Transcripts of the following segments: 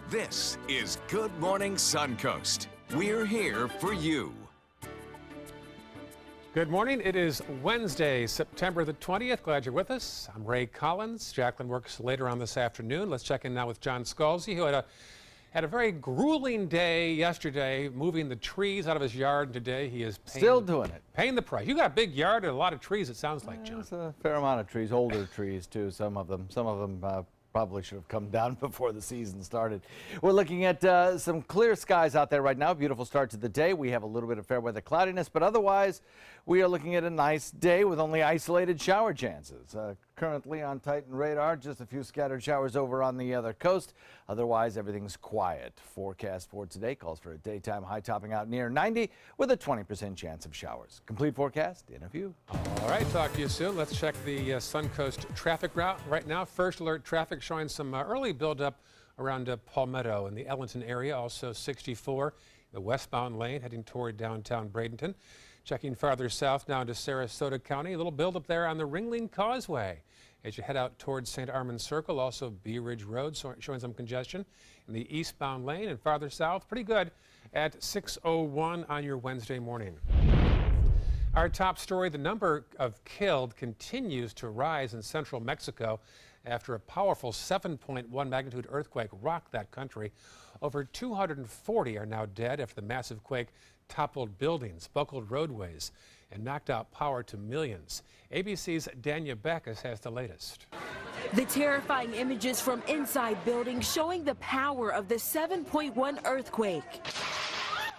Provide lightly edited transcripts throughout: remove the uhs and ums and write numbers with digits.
This is Good Morning Suncoast. We're here for you. Good morning. It is Wednesday, September the 20th. Glad you're with us. I'm Ray Collins. Jacqueline works later on this afternoon. Let's check in now with John Scalzi, who had a very grueling day yesterday, moving the trees out of his yard. Today he is still doing it. Paying the price. You got a big yard and a lot of trees, it sounds like, John. There's a fair amount of trees, older trees too. Some of them probably should have come down before the season started. We're looking at some clear skies out there right now. Beautiful start to the day. We have a little bit of fair weather cloudiness, but otherwise we are looking at a nice day with only isolated shower chances. Currently on Titan radar, just a few scattered showers over on the other coast. Otherwise, everything's quiet. Forecast for today calls for a daytime high topping out near 90 with a 20% chance of showers. Complete forecast in a few. All right, talk to you soon. Let's check the Suncoast traffic route right now. First alert traffic showing some early buildup around Palmetto in the Ellington area. Also 64, the westbound lane heading toward downtown Bradenton. Checking farther south now into Sarasota County. A little buildup there on the Ringling Causeway as you head out towards St. Armand Circle. Also Bee Ridge Road showing some congestion in the eastbound lane, and farther south pretty good at 6:01 on your Wednesday morning. Our top story, the number of killed continues to rise in central Mexico after a powerful 7.1 magnitude earthquake rocked that country. Over 240 are now dead after the massive quake toppled buildings, buckled roadways, and knocked out power to millions. ABC's Dania Backus has the latest. The terrifying images from inside buildings showing the power of the 7.1 earthquake.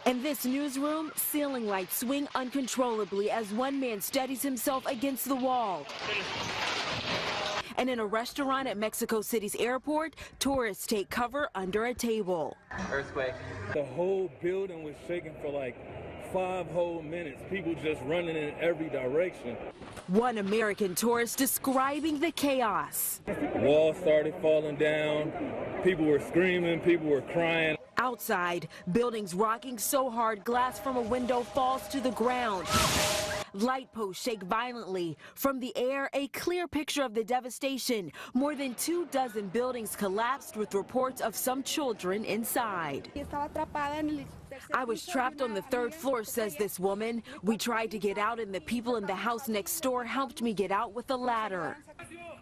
In this newsroom, ceiling lights swing uncontrollably as one man steadies himself against the wall. And in a restaurant at Mexico City's airport, tourists take cover under a table. Earthquake. The whole building was shaking for like 5 whole minutes. People just running in every direction. One American tourist describing the chaos. Walls started falling down. People were screaming. People were crying. Outside, buildings rocking so hard glass from a window falls to the ground. Light posts shake violently. From the air, a clear picture of the devastation. More than 24 buildings collapsed with reports of some children inside. I was trapped on the 3rd floor, says this woman. We tried to get out and the people in the house next door helped me get out with a ladder.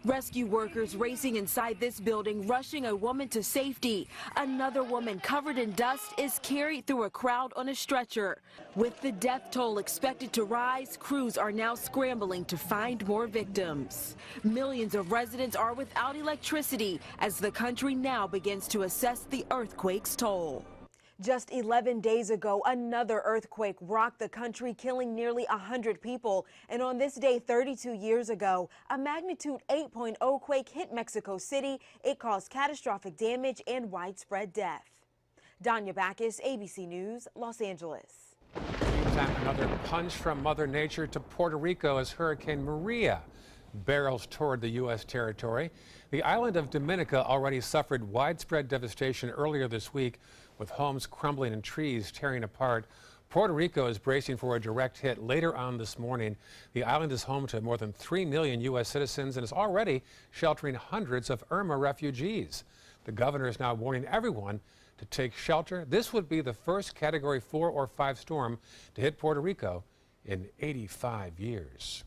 Rescue workers racing inside this building, rushing a woman to safety. Another woman covered in dust is carried through a crowd on a stretcher. With the death toll expected to rise, crews are now scrambling to find more victims. Millions of residents are without electricity as the country now begins to assess the earthquake's toll. Just 11 days ago, another earthquake rocked the country, killing nearly 100 people. And on this day 32 years ago, a magnitude 8.0 quake hit Mexico City. It caused catastrophic damage and widespread death. Dania Backus, ABC News, Los Angeles. Meantime, another punch from Mother Nature to Puerto Rico as Hurricane Maria barrels toward the U.S. territory. The island of Dominica already suffered widespread devastation earlier this week, with homes crumbling and trees tearing apart. Puerto Rico is bracing for a direct hit later on this morning. The island is home to more than 3 million U.S. citizens and is already sheltering hundreds of Irma refugees. The governor is now warning everyone to take shelter. This would be the first Category 4 or 5 storm to hit Puerto Rico in 85 years.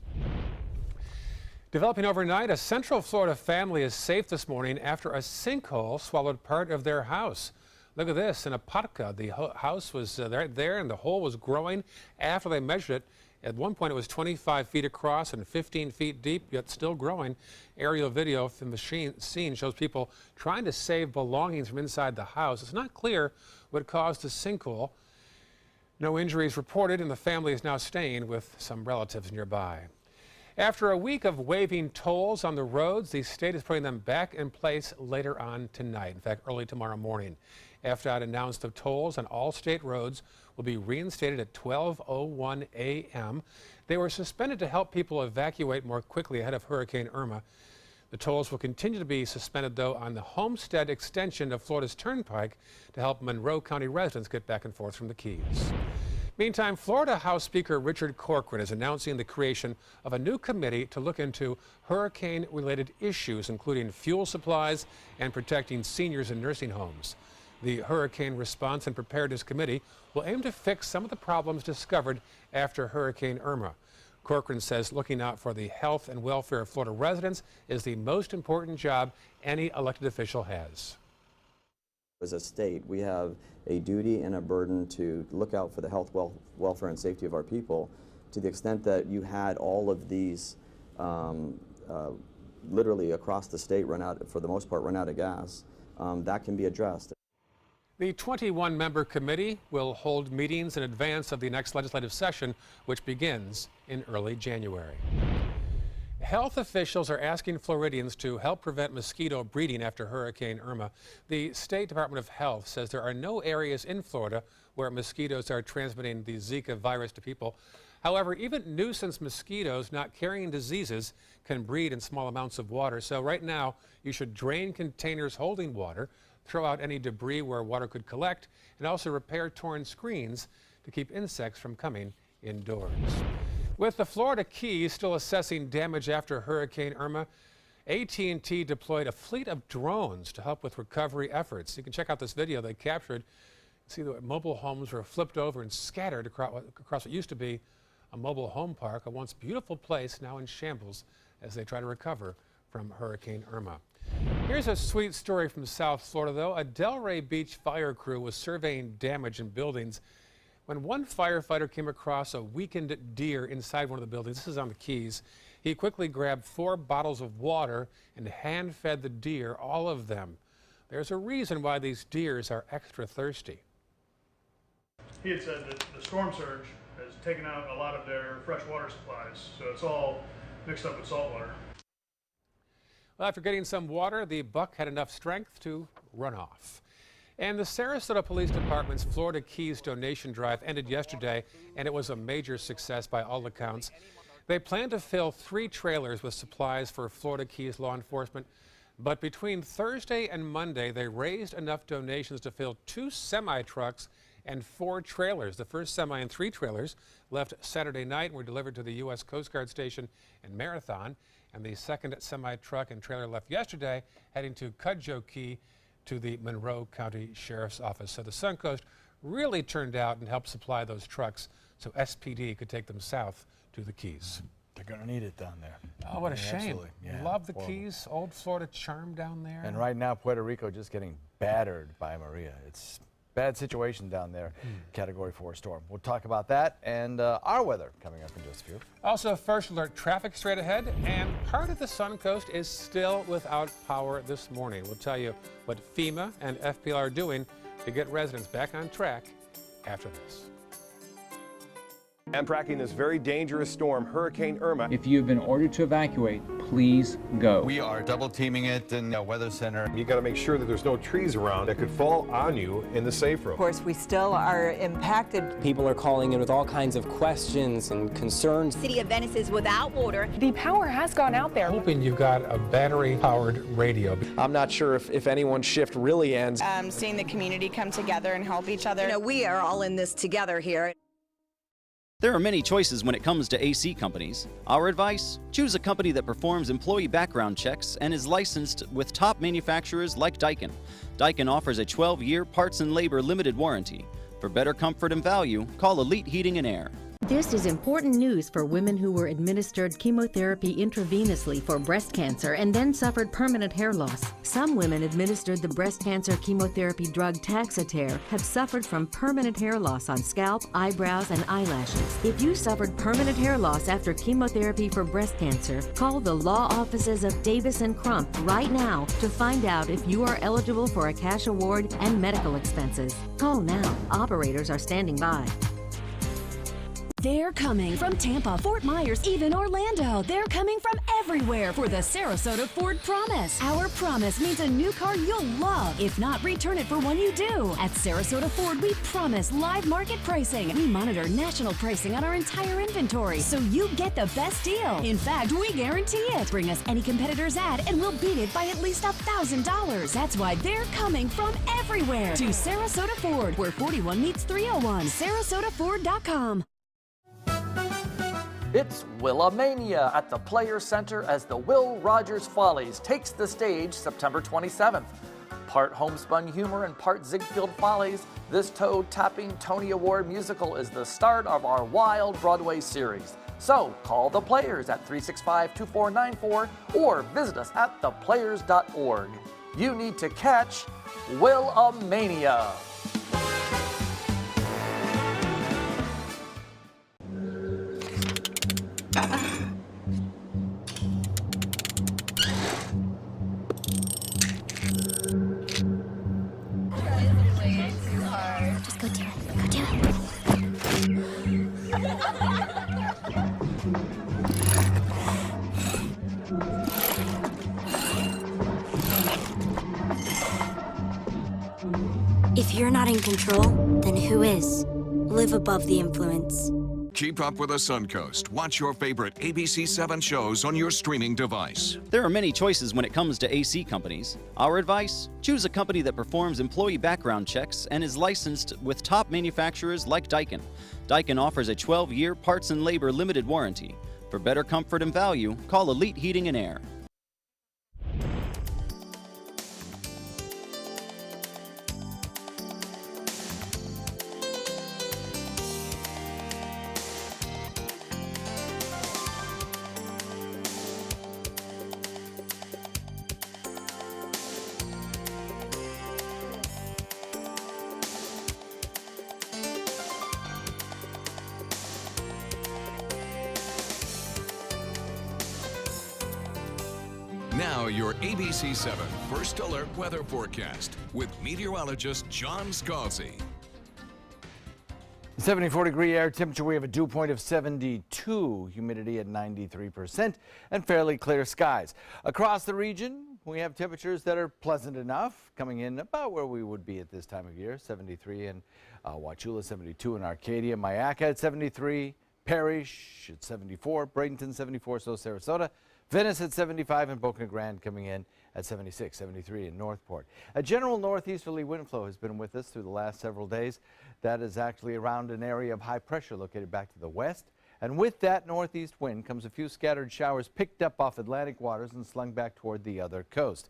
Developing overnight, a Central Florida family is safe this morning after a sinkhole swallowed part of their house. Look at this, in Apopka, the house was there and the hole was growing after they measured it. At one point it was 25 feet across and 15 feet deep, yet still growing. Aerial video from the scene shows people trying to save belongings from inside the house. It's not clear what caused the sinkhole. No injuries reported, and the family is now staying with some relatives nearby. After a week of waiving tolls on the roads, the state is putting them back in place later on tonight, in fact, early tomorrow morning. FDOT announced the tolls on all state roads will be reinstated at 12:01 a.m. They were suspended to help people evacuate more quickly ahead of Hurricane Irma. The tolls will continue to be suspended, though, on the Homestead extension of Florida's Turnpike to help Monroe County residents get back and forth from the Keys. Meantime, Florida House Speaker Richard Corcoran is announcing the creation of a new committee to look into hurricane-related issues, including fuel supplies and protecting seniors in nursing homes. The Hurricane Response and Preparedness Committee will aim to fix some of the problems discovered after Hurricane Irma. Corcoran says looking out for the health and welfare of Florida residents is the most important job any elected official has. As a state, we have a duty and a burden to look out for the health, welfare, and safety of our people. To the extent that you had all of these literally across the state run out, for the most part, run out of gas, that can be addressed. The 21-member committee will hold meetings in advance of the next legislative session, which begins in early January. Health officials are asking Floridians to help prevent mosquito breeding after Hurricane Irma. The State Department of Health says there are no areas in Florida where mosquitoes are transmitting the Zika virus to people. However, even nuisance mosquitoes not carrying diseases can breed in small amounts of water. So right now, you should drain containers holding water, throw out any debris where water could collect, and also repair torn screens to keep insects from coming indoors. With the Florida Keys still assessing damage after Hurricane Irma, AT&T deployed a fleet of drones to help with recovery efforts. You can check out this video they captured. See the mobile homes were flipped over and scattered across what used to be a mobile home park, a once beautiful place now in shambles as they try to recover from Hurricane Irma. Here's a sweet story from South Florida, though. A Delray Beach fire crew was surveying damage in buildings when one firefighter came across a weakened deer inside one of the buildings. This is on the Keys. He quickly grabbed 4 bottles of water and hand-fed the deer, all of them. There's a reason why these deers are extra thirsty. He had said that the storm surge has taken out a lot of their fresh water supplies, so it's all mixed up with salt water. Well, after getting some water, the buck had enough strength to run off. And the Sarasota Police Department's Florida Keys donation drive ended yesterday, and it was a major success by all accounts. They plan to fill 3 trailers with supplies for Florida Keys law enforcement, but between Thursday and Monday, they raised enough donations to fill 2 semi-trucks and 4 trailers. The first semi and 3 trailers left Saturday night and were delivered to the U.S. Coast Guard Station in Marathon, and the second semi-truck and trailer left yesterday, heading to Cudjoe Key to the Monroe County Sheriff's Office. So the Suncoast really turned out and helped supply those trucks so SPD could take them south to the Keys. They're going to need it down there. Oh, what a shame. Absolutely. Yeah, love the horrible. Keys, old Florida charm down there. And right now, Puerto Rico just getting battered by Maria. It's bad situation down there. Category 4 storm. We'll talk about that and our weather coming up in just a few. Also, first alert traffic straight ahead, and part of the Suncoast is still without power this morning. We'll tell you what FEMA and FPL are doing to get residents back on track after this. And tracking this very dangerous storm, Hurricane Irma. If you've been ordered to evacuate, please go. We are double teaming it in the Weather Center. You got to make sure that there's no trees around that could fall on you in the safe room. Of course, we still are impacted. People are calling in with all kinds of questions and concerns. City of Venice is without water. The power has gone out there. Hoping you've got a battery-powered radio. I'm not sure if anyone's shift really ends. Seeing the community come together and help each other. You know, we are all in this together here. There are many choices when it comes to AC companies. Our advice? Choose a company that performs employee background checks and is licensed with top manufacturers like Daikin. Daikin offers a 12-year parts and labor limited warranty. For better comfort and value, call Elite Heating and Air. This is important news for women who were administered chemotherapy intravenously for breast cancer and then suffered permanent hair loss. Some women administered the breast cancer chemotherapy drug Taxotere have suffered from permanent hair loss on scalp, eyebrows, and eyelashes. If you suffered permanent hair loss after chemotherapy for breast cancer, call the law offices of Davis & Crump right now to find out if you are eligible for a cash award and medical expenses. Call now. Operators are standing by. They're coming from Tampa, Fort Myers, even Orlando. They're coming from everywhere for the Sarasota Ford Promise. Our promise means a new car you'll love. If not, return it for one you do. At Sarasota Ford, we promise live market pricing. We monitor national pricing on our entire inventory, so you get the best deal. In fact, we guarantee it. Bring us any competitor's ad, and we'll beat it by at least $1,000. That's why they're coming from everywhere to Sarasota Ford, where 41 meets 301. SarasotaFord.com. It's Willamania at the Players Center as the Will Rogers Follies takes the stage September 27th. Part homespun humor and part Ziegfeld Follies, this toe-tapping Tony Award musical is the start of our wild Broadway series. So call the Players at 365-2494 or visit us at theplayers.org. You need to catch Will-A-Mania. Just go do it. Go do it. If you're not in control, then who is? Live above the influence. Keep up with the Suncoast. Watch your favorite ABC7 shows on your streaming device. There are many choices when it comes to AC companies. Our advice? Choose a company that performs employee background checks and is licensed with top manufacturers like Daikin. Daikin offers a 12-year parts and labor limited warranty. For better comfort and value, call Elite Heating and Air. Now your ABC7 First Alert Weather Forecast with meteorologist John Scalzi. 74-degree air temperature. We have a dew point of 72, humidity at 93%, and fairly clear skies. Across the region, we have temperatures that are pleasant enough, coming in about where we would be at this time of year. 73 in Wauchula, 72 in Arcadia, Mayaca at 73, Parrish at 74, Bradenton 74, so Sarasota. Venice at 75 and Boca Grande coming in at 76, 73 in Northport. A general northeasterly wind flow has been with us through the last several days. That is actually around an area of high pressure located back to the west. And with that northeast wind comes a few scattered showers picked up off Atlantic waters and slung back toward the other coast.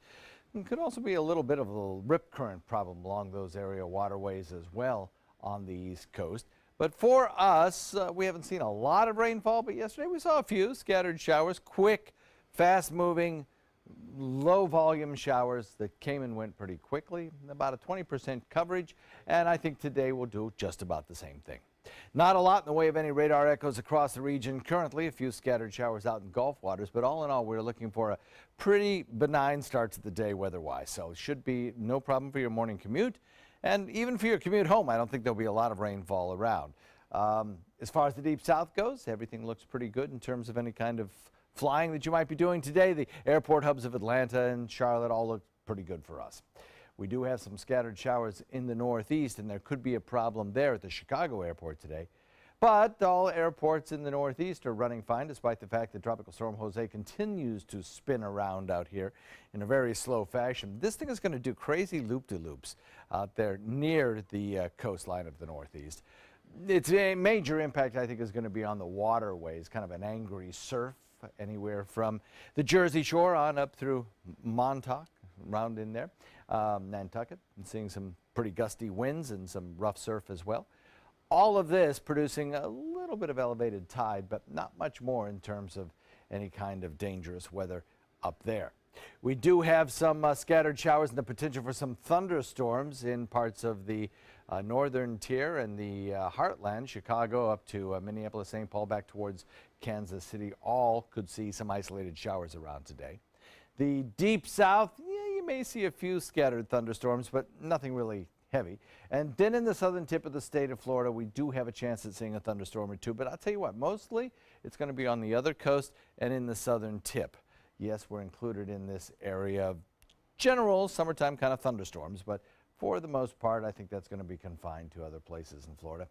It could also be a little bit of a rip current problem along those area waterways as well on the east coast. But for us, we haven't seen a lot of rainfall, but yesterday we saw a few scattered showers, quick, fast-moving, low-volume showers that came and went pretty quickly, about a 20% coverage, and I think today we'll do just about the same thing. Not a lot in the way of any radar echoes across the region currently, a few scattered showers out in Gulf waters, but all in all, we're looking for a pretty benign start to the day weather-wise, so it should be no problem for your morning commute, and even for your commute home, I don't think there'll be a lot of rainfall around. As far as the deep south goes, everything looks pretty good in terms of any kind of flying that you might be doing today. The airport hubs of Atlanta and Charlotte all look pretty good for us. We do have some scattered showers in the northeast, and there could be a problem there at the Chicago airport today. But all airports in the northeast are running fine, despite the fact that Tropical Storm Jose continues to spin around out here in a very slow fashion. This thing is going to do crazy loop-de-loops out there near the coastline of the northeast. Its a major impact, I think, is going to be on the waterways, kind of an angry surf anywhere from the Jersey Shore on up through Montauk, around in there, Nantucket, and seeing some pretty gusty winds and some rough surf as well. All of this producing a little bit of elevated tide, but not much more in terms of any kind of dangerous weather up there. We do have some scattered showers and the potential for some thunderstorms in parts of the northern tier and the heartland, Chicago up to Minneapolis, St. Paul, back towards Kansas City. All could see some isolated showers around today. The deep south, yeah, you may see a few scattered thunderstorms, but nothing really heavy. And then in the southern tip of the state of Florida, we do have a chance at seeing a thunderstorm or two, but I'll tell you what, mostly it's going to be on the other coast and in the southern tip. Yes, we're included in this area of general summertime kind of thunderstorms, but for the most part, I think that's going to be confined to other places in Florida.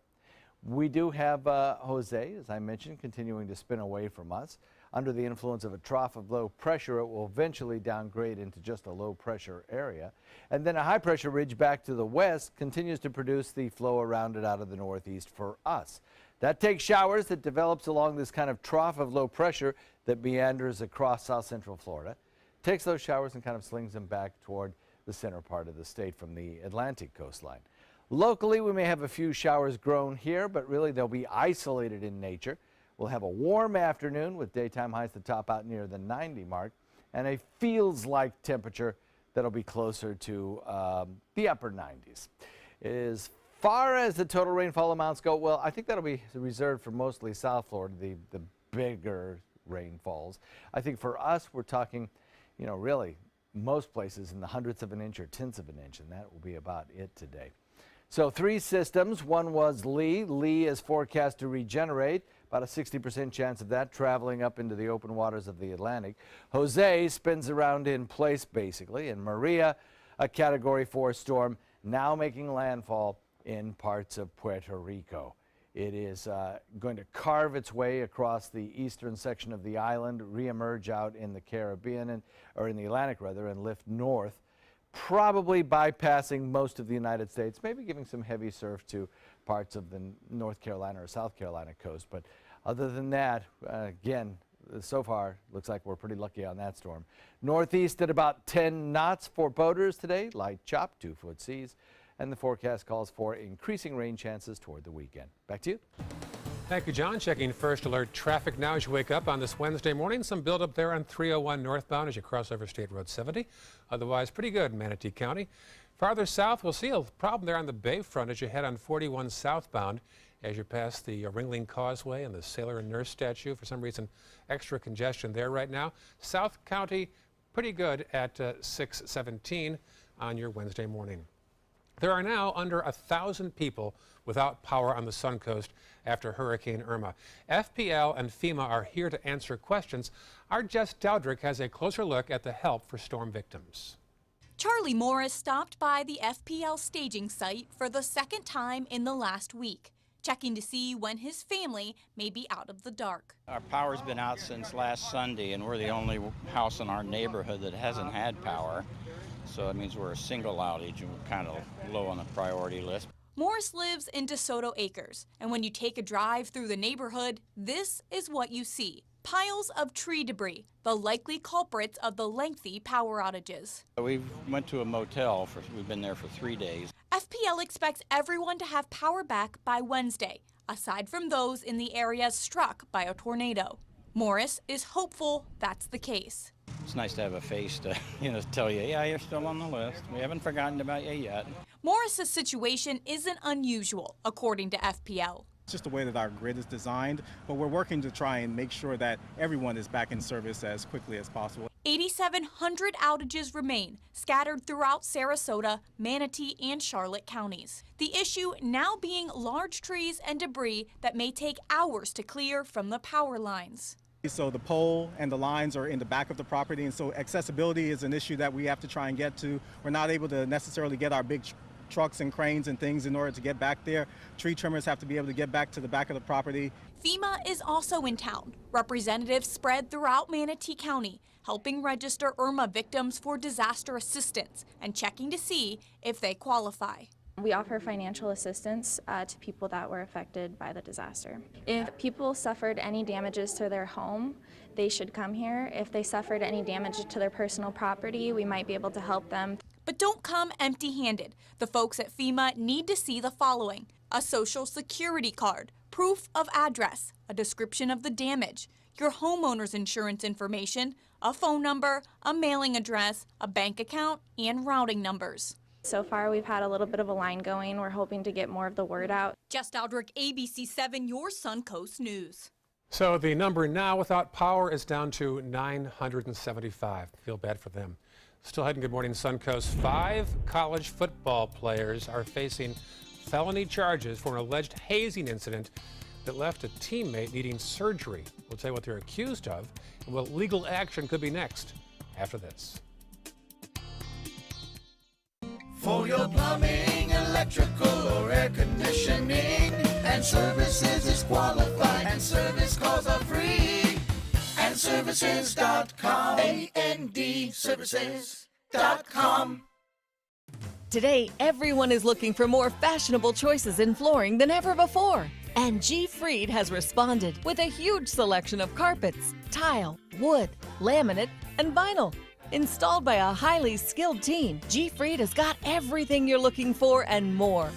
We do have Jose, as I mentioned, continuing to spin away from us. Under the influence of a trough of low pressure, it will eventually downgrade into just a low pressure area. And then a high pressure ridge back to the west continues to produce the flow around it out of the northeast for us. That takes showers that develops along this kind of trough of low pressure that meanders across south central Florida. Takes those showers and kind of slings them back toward the center part of the state from the Atlantic coastline. Locally, we may have a few showers grown here, but really they'll be isolated in nature. We'll have a warm afternoon with daytime highs to top out near the 90 mark and a feels-like temperature that'll be closer to the upper 90s. As far as the total rainfall amounts go, well, I think that'll be reserved for mostly South Florida, the bigger rainfalls. I think for us, we're talking, you know, really most places in the hundredths of an inch or tenths of an inch, and that will be about it today. So 3 systems. One was Lee. Lee is forecast to regenerate, about a 60% chance of that, traveling up into the open waters of the Atlantic. Jose spins around in place, basically, and Maria, a Category 4 storm, now making landfall in parts of Puerto Rico. It is going to carve its way across the eastern section of the island, reemerge out in the Caribbean, or in the Atlantic rather, and lift north, probably bypassing most of the United States, maybe giving some heavy surf to parts of the North Carolina or South Carolina coast. But other than that, again, so far, looks like we're pretty lucky on that storm. Northeast at about 10 knots for boaters today, light chop, 2-foot seas, and the forecast calls for increasing rain chances toward the weekend. Back to you. Thank you, John. Checking first alert traffic now as you wake up on this Wednesday morning. Some buildup there on 301 northbound as you cross over State Road 70. Otherwise, pretty good in Manatee County. Farther south, we'll see a problem there on the Bayfront as you head on 41 southbound as you pass the Ringling Causeway and the Sailor and Nurse statue. For some reason, extra congestion there right now. South County, pretty good at 617 on your Wednesday morning. There are now under 1,000 people without power on the Suncoast after Hurricane Irma. FPL and FEMA are here to answer questions. Our Jess Dowdrick has a closer look at the help for storm victims. Charlie Morris stopped by the FPL staging site for the second time in the last week, checking to see when his family may be out of the dark. Our power's been out since last Sunday, and we're the only house in our neighborhood that hasn't had power. So it means we're a single outage and we're kind of low on the priority list. Morris lives in DeSoto Acres, and when you take a drive through the neighborhood, this is what you see. Piles of tree debris, the likely culprits of the lengthy power outages. We went to a motel, we've been there for 3 days. FPL expects everyone to have power back by Wednesday, aside from those in the areas struck by a tornado. Morris is hopeful that's the case. It's nice to have a face to, tell you, yeah, you're still on the list. We haven't forgotten about you yet. Morris's situation isn't unusual, according to FPL. It's just the way that our grid is designed, but we're working to try and make sure that everyone is back in service as quickly as possible. 8,700 outages remain, scattered throughout Sarasota, Manatee, and Charlotte counties. The issue now being large trees and debris that may take hours to clear from the power lines. So the pole and the lines are in the back of the property, and so accessibility is an issue that we have to try and get to. We're not able to necessarily get our big trucks and cranes and things in order to get back there. Tree trimmers have to be able to get back to the back of the property. FEMA is also in town. Representatives spread throughout Manatee County, helping register Irma victims for disaster assistance and checking to see if they qualify. We offer financial assistance to people that were affected by the disaster. If people suffered any damages to their home, they should come here. If they suffered any damage to their personal property, we might be able to help them. But don't come empty-handed. The folks at FEMA need to see the following: a social security card, proof of address, a description of the damage, your homeowner's insurance information, a phone number, a mailing address, a bank account, and routing numbers. So far, we've had a little bit of a line going. We're hoping to get more of the word out. Jess Dowdrick, ABC 7, your Suncoast News. So the number now without power is down to 975. Feel bad for them. Still heading Good Morning Suncoast. 5 college football players are facing felony charges for an alleged hazing incident that left a teammate needing surgery. We'll tell you what they're accused of and what legal action could be next after this. For your plumbing, electrical, or air conditioning, and services is qualified, and service calls are free. And services.com, AND services.com. Today, everyone is looking for more fashionable choices in flooring than ever before. And G. Fried has responded with a huge selection of carpets, tile, wood, laminate, and vinyl. Installed by a highly skilled team, G-Freed has got everything you're looking for and more.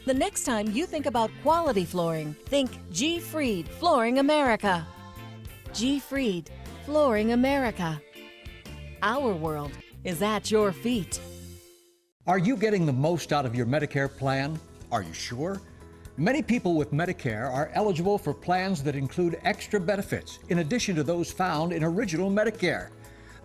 The next time you think about quality flooring, think G-Freed Flooring America. G-Freed Flooring America. Our world is at your feet. Are you getting the most out of your Medicare plan? Are you sure? Many people with Medicare are eligible for plans that include extra benefits in addition to those found in original Medicare.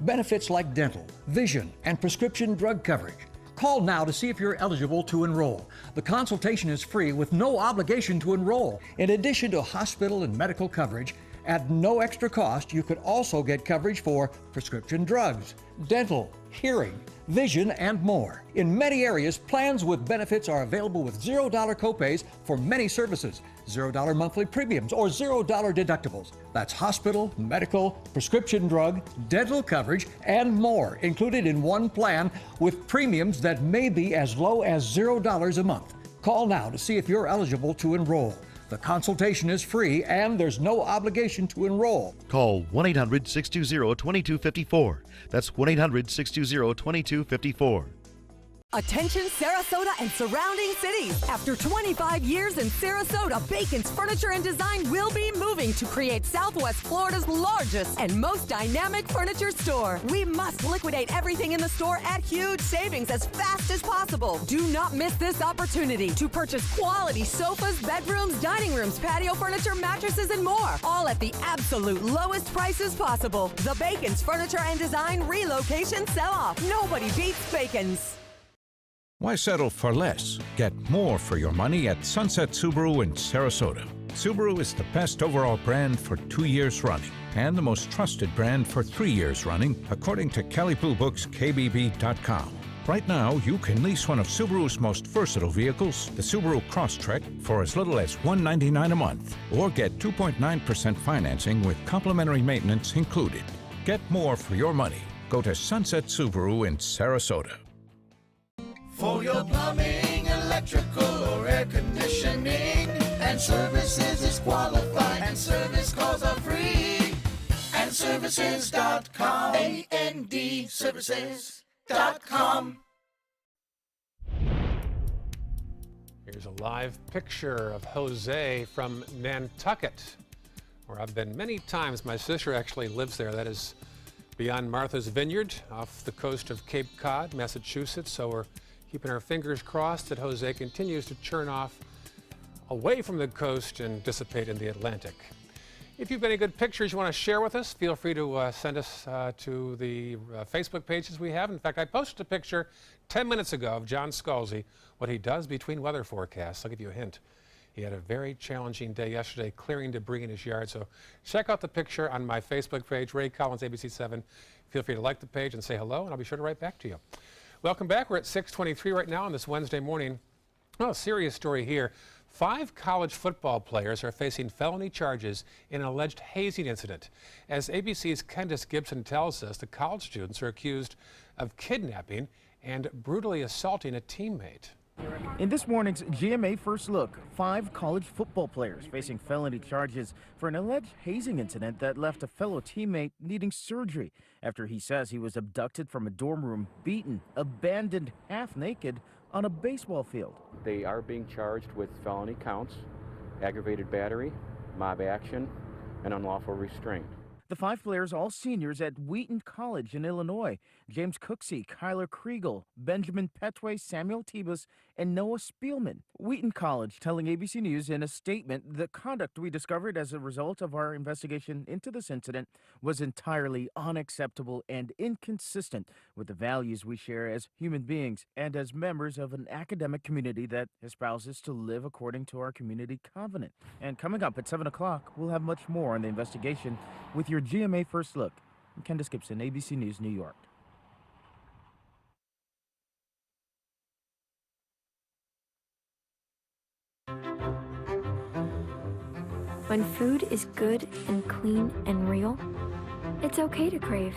Benefits like dental, vision, and prescription drug coverage. Call now to see if you're eligible to enroll. The consultation is free with no obligation to enroll. In addition to hospital and medical coverage, at no extra cost, you could also get coverage for prescription drugs, dental, hearing, vision, and more. In many areas, plans with benefits are available with $0 copays for many services, $0 monthly premiums, or $0 deductibles. That's hospital, medical, prescription drug, dental coverage, and more included in one plan with premiums that may be as low as $0 a month. Call now to see if you're eligible to enroll. The consultation is free and there's no obligation to enroll. Call 1-800-620-2254. That's 1-800-620-2254. Attention Sarasota and surrounding cities. After 25 years in Sarasota, Bacon's Furniture and Design will be moving to create Southwest Florida's largest and most dynamic furniture store. We must liquidate everything in the store at huge savings as fast as possible. Do not miss this opportunity to purchase quality sofas, bedrooms, dining rooms, patio furniture, mattresses, and more. All at the absolute lowest prices possible. The Bacon's Furniture and Design relocation sell-off. Nobody beats Bacon's. Why settle for less? Get more for your money at Sunset Subaru in Sarasota. Subaru is the best overall brand for 2 years running and the most trusted brand for 3 years running, according to Kelley Blue Book's KBB.com. Right now, you can lease one of Subaru's most versatile vehicles, the Subaru Crosstrek, for as little as $199 a month, or get 2.9% financing with complimentary maintenance included. Get more for your money. Go to Sunset Subaru in Sarasota. For your plumbing, electrical, or air conditioning, and services is qualified, and service calls are free. And services.com, A-N-D, services.com. Here's a live picture of Jose from Nantucket, where I've been many times. My sister actually lives there. That is beyond Martha's Vineyard, off the coast of Cape Cod, Massachusetts. So we're keeping our fingers crossed that Jose continues to churn off away from the coast and dissipate in the Atlantic. If you've any good pictures you want to share with us, feel free to send us to the Facebook pages we have. In fact, I posted a picture 10 minutes ago of John Scalzi, what he does between weather forecasts. I'll give you a hint. He had a very challenging day yesterday clearing debris in his yard. So check out the picture on my Facebook page, Ray Collins, ABC7. Feel free to like the page and say hello, and I'll be sure to write back to you. Welcome back. We're at 6:23 right now on this Wednesday morning. Oh, serious story here. 5 college football players are facing felony charges in an alleged hazing incident. As ABC's Candace Gibson tells us, the college students are accused of kidnapping and brutally assaulting a teammate. In this morning's GMA First Look, 5 college football players facing felony charges for an alleged hazing incident that left a fellow teammate needing surgery after he says he was abducted from a dorm room, beaten, abandoned half naked on a baseball field. They are being charged with felony counts, aggravated battery, mob action, and unlawful restraint. The 5 players, all seniors at Wheaton College in Illinois: James Cooksey, Kyler Kriegel, Benjamin Petway, Samuel Tebus, and Noah Spielman. Wheaton College telling ABC News in a statement, the conduct we discovered as a result of our investigation into this incident was entirely unacceptable and inconsistent with the values we share as human beings and as members of an academic community that espouses to live according to our community covenant. And coming up at 7 o'clock, we'll have much more on the investigation with your GMA First Look. I'm Candace Gibson, ABC News, New York. When food is good and clean and real, it's okay to crave.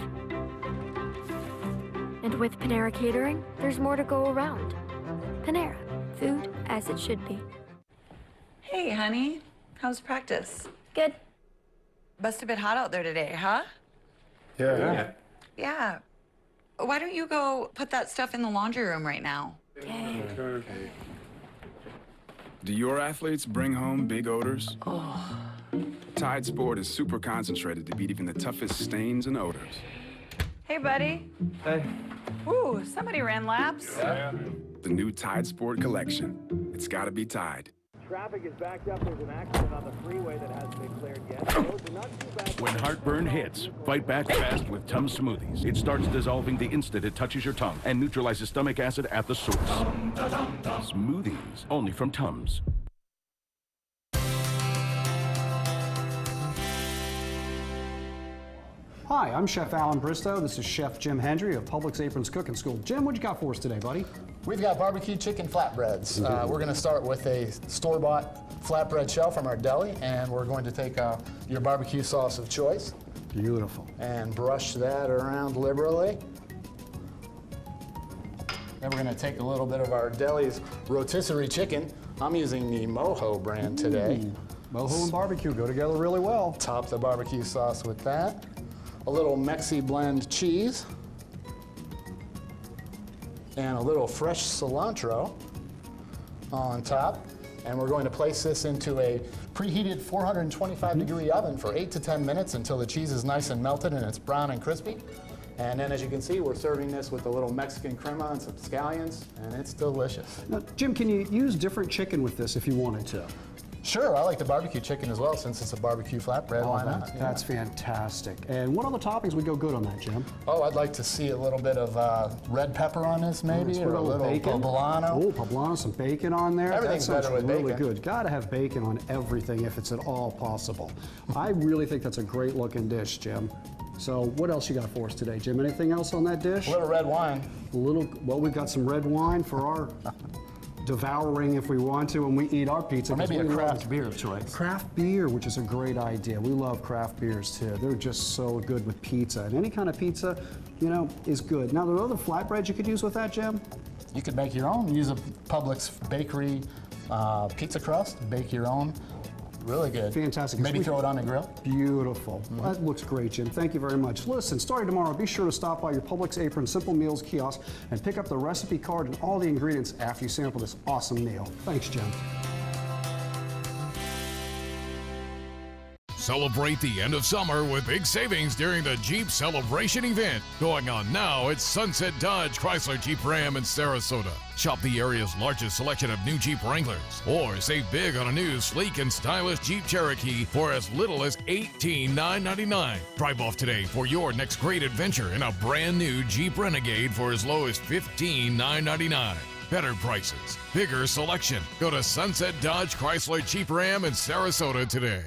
And with Panera Catering, there's more to go around. Panera, food as it should be. Hey, honey. How's practice? Good. Must have been hot out there today, huh? Yeah. Yeah. Why don't you go put that stuff in the laundry room right now? Okay. Do your athletes bring home big odors? Oh. Tide Sport is super concentrated to beat even the toughest stains and odors. Hey, buddy. Hey. Ooh, somebody ran laps. Yeah. The new Tide Sport collection. It's gotta be Tide. Traffic is backed up. There's an accident on the freeway that hasn't been cleared yet. Roads are not too bad. When heartburn hits, fight back fast with Tums Smoothies. It starts dissolving the instant it touches your tongue and neutralizes stomach acid at the source. Smoothies, only from Tums. Hi, I'm Chef Alan Bristow. This is Chef Jim Hendry of Publix Aprons Cooking School. Jim, what you got for us today, buddy? We've got barbecue chicken flatbreads. We're going to start with a store-bought flatbread shell from our deli, and we're going to take your barbecue sauce of choice. Beautiful. And brush that around liberally. Then we're going to take a little bit of our deli's rotisserie chicken. I'm using the Mojo brand today. Mojo and barbecue go together really well. Top the barbecue sauce with that. A little Mexi blend cheese. And a little fresh cilantro on top. And we're going to place this into a preheated 425-degree oven for 8 to 10 minutes until the cheese is nice and melted and it's brown and crispy. And then, as you can see, we're serving this with a little Mexican crema and some scallions, and it's delicious. Now, Jim, can you use different chicken with this if you wanted to? Sure, I like the barbecue chicken as well, since it's a barbecue flatbread. Oh, why not? That's fantastic. And what other toppings would go good on that, Jim? Oh, I'd like to see a little bit of red pepper on this, maybe, or a little bacon. poblano. Oh, poblano, some bacon on there. Everything's that sounds better with really bacon. good. Got to have bacon on everything if it's at all possible. I really think that's a great looking dish, Jim. So what else you got for us today, Jim? Anything else on that dish? A little red wine. Well, we've got some red wine for our devouring if we want to when we eat our pizza. Or maybe a craft beer of choice. Craft beer, which is a great idea. We love craft beers too. They're just so good with pizza. And any kind of pizza, you know, is good. Now, there are other flatbreads you could use with that, Jim? You could make your own. Use a Publix bakery pizza crust. Bake your own. Really good. Fantastic. Maybe throw it on the grill. Beautiful. Well, that looks great, Jim. Thank you very much. Listen, starting tomorrow, be sure to stop by your Publix Apron Simple Meals kiosk and pick up the recipe card and all the ingredients after you sample this awesome meal. Thanks, Jim. Celebrate the end of summer with big savings during the Jeep Celebration event going on now at Sunset Dodge Chrysler Jeep Ram in Sarasota. Shop the area's largest selection of new Jeep Wranglers or save big on a new sleek and stylish Jeep Cherokee for as little as $18,999. Drive off today for your next great adventure in a brand new Jeep Renegade for as low as $15,999. Better prices, bigger selection. Go to Sunset Dodge Chrysler Jeep Ram in Sarasota today.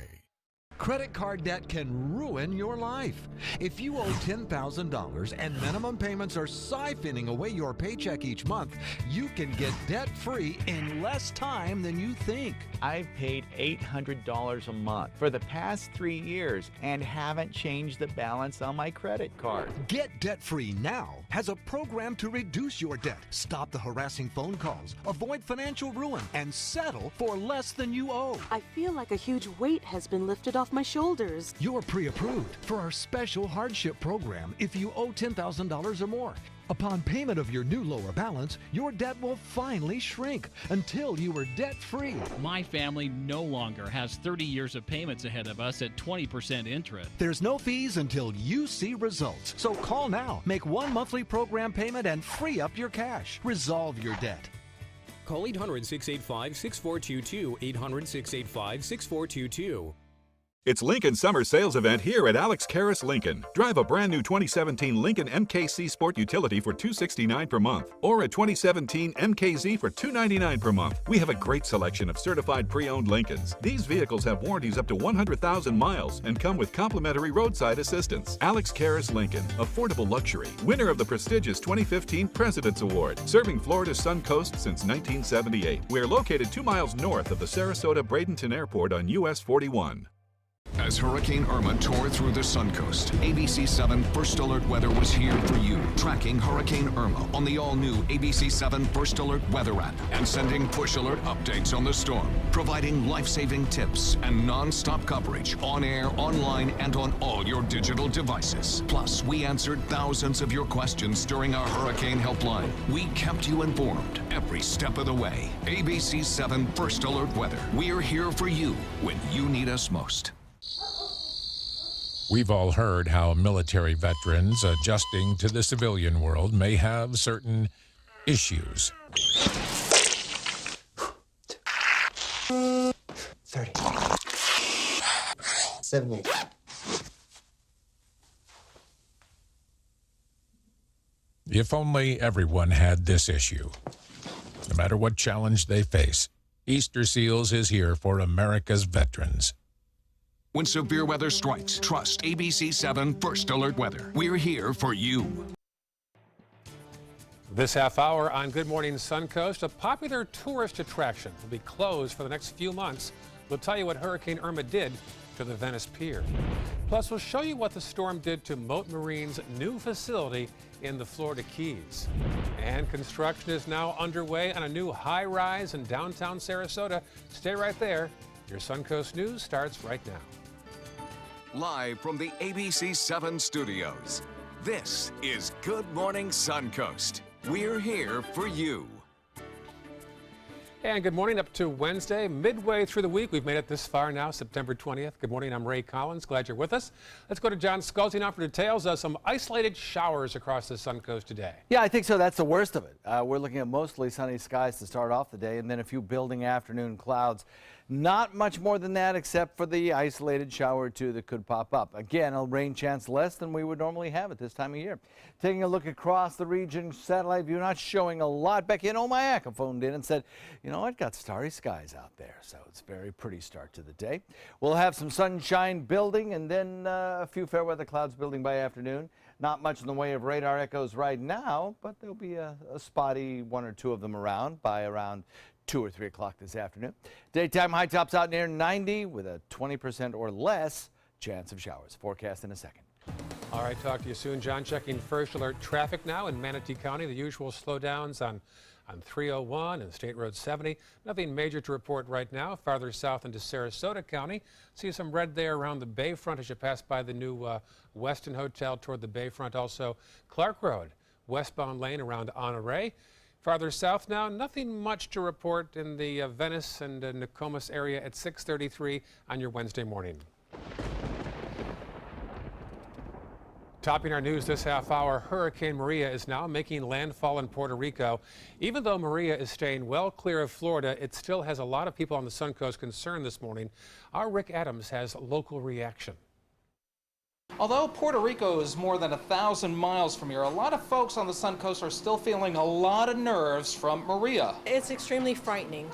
Credit card debt can ruin your life. If you owe $10,000 and minimum payments are siphoning away your paycheck each month, you can get debt-free in less time than you think. I've paid $800 a month for the past 3 years and haven't changed the balance on my credit card. Get debt-free now has a program to reduce your debt, stop the harassing phone calls, avoid financial ruin, and settle for less than you owe. I feel like a huge weight has been lifted off my shoulders. You're pre-approved for our special hardship program if you owe $10,000 or more. Upon payment of your new lower balance, your debt will finally shrink until you are debt-free. My family no longer has 30 years of payments ahead of us at 20% interest. There's no fees until you see results. So call now, make one monthly program payment, and free up your cash. Resolve your debt. Call 800-685-6422, 800-685-6422. It's Lincoln Summer Sales Event here at Alex Karras Lincoln. Drive a brand new 2017 Lincoln MKC Sport Utility for $269 per month, or a 2017 MKZ for $299 per month. We have a great selection of certified pre-owned Lincolns. These vehicles have warranties up to 100,000 miles and come with complimentary roadside assistance. Alex Karras Lincoln, affordable luxury, winner of the prestigious 2015 President's Award, serving Florida's Suncoast since 1978. We're located 2 miles north of the Sarasota-Bradenton Airport on US 41. As Hurricane Irma tore through the Suncoast, ABC 7 First Alert Weather was here for you, tracking Hurricane Irma on the all-new ABC 7 First Alert Weather app and sending push alert updates on the storm, providing life-saving tips and non-stop coverage on air, online, and on all your digital devices. Plus, we answered thousands of your questions during our Hurricane Helpline. We kept you informed every step of the way. ABC 7 First Alert Weather. We're here for you when you need us most. We've all heard how military veterans adjusting to the civilian world may have certain issues. 30. 78. If only everyone had this issue. No matter what challenge they face, Easter Seals is here for America's veterans. When severe weather strikes, trust ABC 7 First Alert Weather. We're here for you. This half hour on Good Morning Suncoast, a popular tourist attraction will be closed for the next few months. We'll tell you what Hurricane Irma did to the Venice Pier. Plus, we'll show you what the storm did to Mote Marine's new facility in the Florida Keys. And construction is now underway on a new high-rise in downtown Sarasota. Stay right there. Your Suncoast News starts right now. Live from the ABC 7 studios, this is Good Morning Suncoast. We're here for you. And good morning, up to Wednesday, midway through the week. We've made it this far now, September 20th. Good morning, I'm Ray Collins. Glad you're with us. Let's go to John Scalzi now for details of some isolated showers across the Suncoast today. Yeah, I think so. That's the worst of it. We're looking at mostly sunny skies to start off the day, and then a few building afternoon clouds. Not much more than that, except for the isolated shower or two that could pop up. Again, a rain chance less than we would normally have at this time of year. Taking a look across the region, satellite view not showing a lot. Becky and Omayaka phoned in and said, you know, I've got starry skies out there, so it's a very pretty start to the day. We'll have some sunshine building and then a few fair weather clouds building by afternoon. Not much in the way of radar echoes right now, but there'll be a spotty one or two of them around by around 2 or 3 o'clock this afternoon. Daytime high tops out near 90 with a 20% or less chance of showers. Forecast in a second. All right, talk to you soon, John. Checking first alert traffic now in Manatee County. The usual slowdowns on 301 and State Road 70. Nothing major to report right now. Farther south into Sarasota County. See some red there around the Bayfront as you pass by the new Westin Hotel toward the Bayfront. Also Clark Road, westbound lane around Honore. Farther south now, nothing much to report in the Venice and Nokomis area at 6:33 on your Wednesday morning. Topping our news this half hour, Hurricane Maria is now making landfall in Puerto Rico. Even though Maria is staying well clear of Florida, it still has a lot of people on the Suncoast concerned this morning. Our Rick Adams has local reaction. Although Puerto Rico is more than 1,000 miles from here, a lot of folks on the Suncoast are still feeling a lot of nerves from Maria. It's extremely frightening.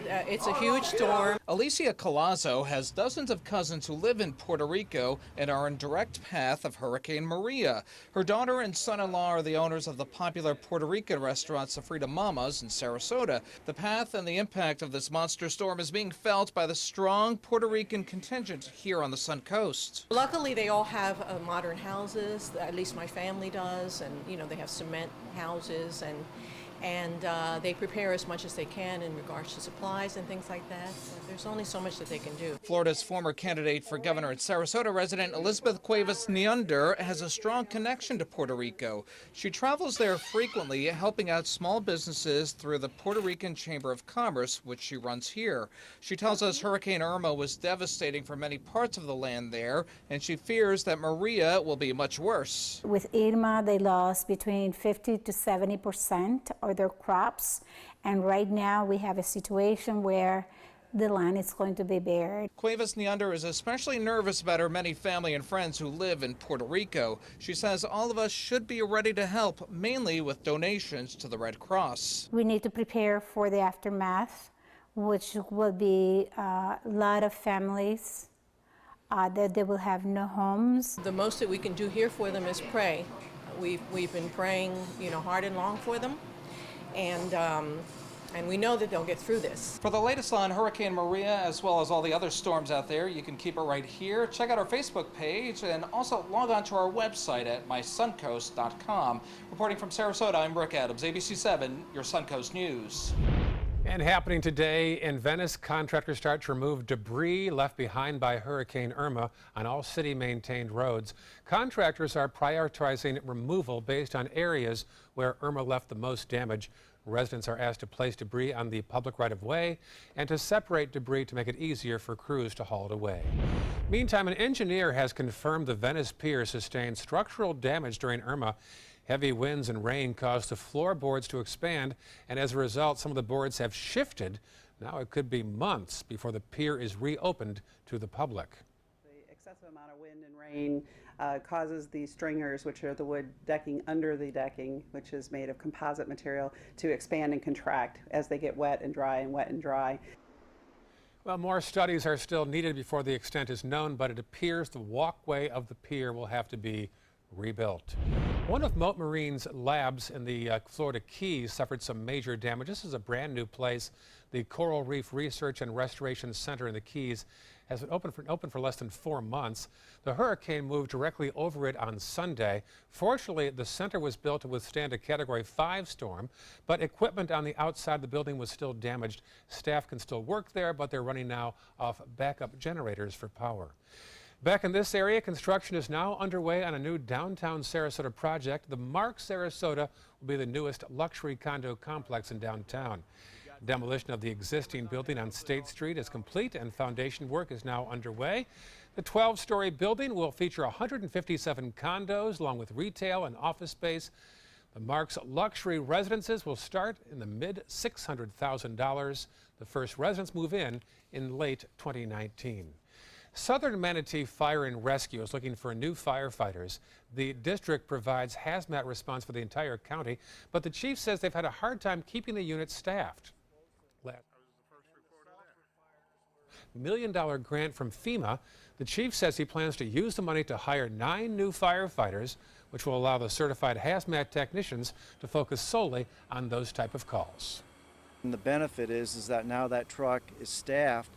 It's a huge storm. Alicia Colazo has dozens of cousins who live in Puerto Rico and are in direct path of Hurricane Maria. Her daughter and son-in-law are the owners of the popular Puerto Rican restaurant Sofrita Mama's in Sarasota. The path and the impact of this monster storm is being felt by the strong Puerto Rican contingent here on the Suncoast. Luckily, they all have modern houses, at least my family does, and you know, they have cement houses, and they prepare as much as they can in regards to supplies and things like that. So there's only so much that they can do. Florida's former candidate for governor and Sarasota resident Elizabeth Cuevas Neander has a strong connection to Puerto Rico. She travels there frequently, helping out small businesses through the Puerto Rican Chamber of Commerce, which she runs here. She tells us Hurricane Irma was devastating for many parts of the land there, and she fears that Maria will be much worse. With Irma, they lost between 50 to 70% of their crops, and right now we have a situation where the land is going to be buried. Cuevas Neander is especially nervous about her many family and friends who live in Puerto Rico. She says all of us should be ready to help, mainly with donations to the Red Cross. We need to prepare for the aftermath, which will be a lot of families that they will have no homes. The most that we can do here for them is pray. We've been praying, you know, hard and long for them. And And we know that they'll get through this. For the latest on Hurricane Maria, as well as all the other storms out there, you can keep it right here. Check out our Facebook page and also log on to our website at mysuncoast.com. Reporting from Sarasota, I'm Brooke Adams, ABC 7, your Suncoast News. And happening today in Venice, contractors start to remove debris left behind by Hurricane Irma on all city-maintained roads. Contractors are prioritizing removal based on areas where Irma left the most damage. Residents are asked to place debris on the public right-of-way and to separate debris to make it easier for crews to haul it away. Meantime, an engineer has confirmed the Venice Pier sustained structural damage during Irma. Heavy winds and rain caused the floorboards to expand, and as a result, some of the boards have shifted. Now it could be months before the pier is reopened to the public. The excessive amount of wind and rain causes the stringers, which are the wood decking under the decking, which is made of composite material, to expand and contract as they get wet and dry and wet and dry. Well, more studies are still needed before the extent is known, but it appears the walkway of the pier will have to be rebuilt. One of Mote Marine's labs in the Florida Keys suffered some major damage. This is a brand new place. The Coral Reef Research and Restoration Center in the Keys has been open for less than 4 months. The hurricane moved directly over it on Sunday. Fortunately, the center was built to withstand a Category 5 storm, but equipment on the outside of the building was still damaged. Staff can still work there, but they're running now off backup generators for power. Back in this area, construction is now underway on a new downtown Sarasota project. The Mark Sarasota will be the newest luxury condo complex in downtown. Demolition of the existing building on State Street is complete and foundation work is now underway. The 12-story building will feature 157 condos along with retail and office space. The Mark's luxury residences will start in the mid-$600,000. The first residents move in late 2019. Southern Manatee Fire and Rescue is looking for new firefighters. The district provides hazmat response for the entire county, but the chief says they've had a hard time keeping the unit staffed. $1 million grant from FEMA. The chief says he plans to use the money to hire 9 new firefighters, which will allow the certified hazmat technicians to focus solely on those type of calls. And the benefit is that now that truck is staffed,